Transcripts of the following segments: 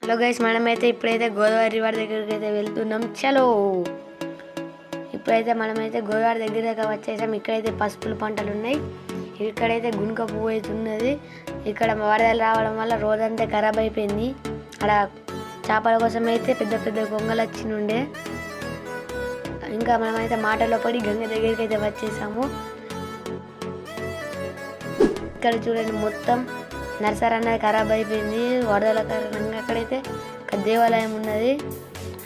Hello guys, మనమైతే ఇప్పుడైతే Godavari river దగ్గరికి అయితే వెళ్తున్నాం. చలో ఇప్పుడైతే మనమైతే గోదావరి దగ్గర వచ్చేసాం. ఇక్కడైతే పసుపుల పంటలు ఉన్నాయి. ఇక్కడైతే గునుక పువ్వు అయితే ఉన్నది. ఇక్కడ వరదలు రావడం వల్ల రోజంతా ఖరాబ్ అయిపోయింది. అక్కడ చేపల కోసం అయితే పెద్ద పెద్ద గొంగలు వచ్చినుండే. ఇంకా మనమైతే మాటల్లో పడి గంగ దగ్గరికి అయితే వచ్చేసాము. ఇక్కడ చూడండి, మొత్తం నర్సరీ అనేది ఖరాబ్ అయిపోయింది వరదల కారణంగా. అక్కడైతే ఒక దేవాలయం ఉన్నది,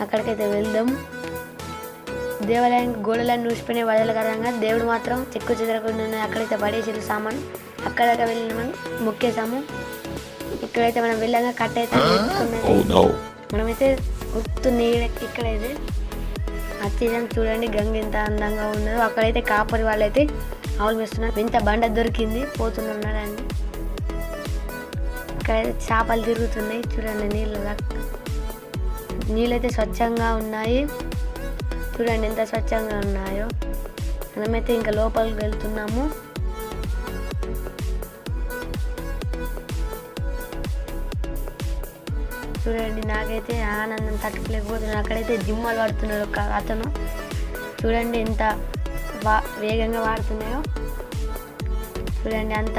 అక్కడికైతే వెళ్దాం. దేవాలయానికి గోడలన్నీ ఊసిపోయినాయి వరదల కారణంగా. దేవుడు మాత్రం చెక్కు చెదరకుండా ఉన్నాయి. అక్కడైతే పడేసి సామాన్ అక్కడికి వెళ్ళినామని మొక్కేసాము. ఇక్కడైతే మనం వెళ్ళాక కట్ట అయితే మనమైతే గుర్తు నీడ ఇక్కడైతే వచ్చేసాం. చూడండి గంగ ఎంత అందంగా ఉన్నదో. అక్కడైతే కాపరి వాళ్ళైతే ఆవులు వేస్తున్నారు. ఇంత బండ దొరికింది, పోతున్నాడండి. ఇక్కడైతే చేపలు తిరుగుతున్నాయి. చూడండి నీళ్ళైతే స్వచ్ఛంగా ఉన్నాయి. చూడండి ఎంత స్వచ్ఛంగా ఉన్నాయో. మనమైతే ఇంకా లోపలికి వెళ్తున్నాము. చూడండి, నాకైతే ఆనందం తట్టుకోలేకపోతున్నాను. అక్కడైతే జిమ్మలు వాడుతున్నాడు ఒక అతను. చూడండి ఎంత వేగంగా వాడుతున్నాయో. చూడండి అంత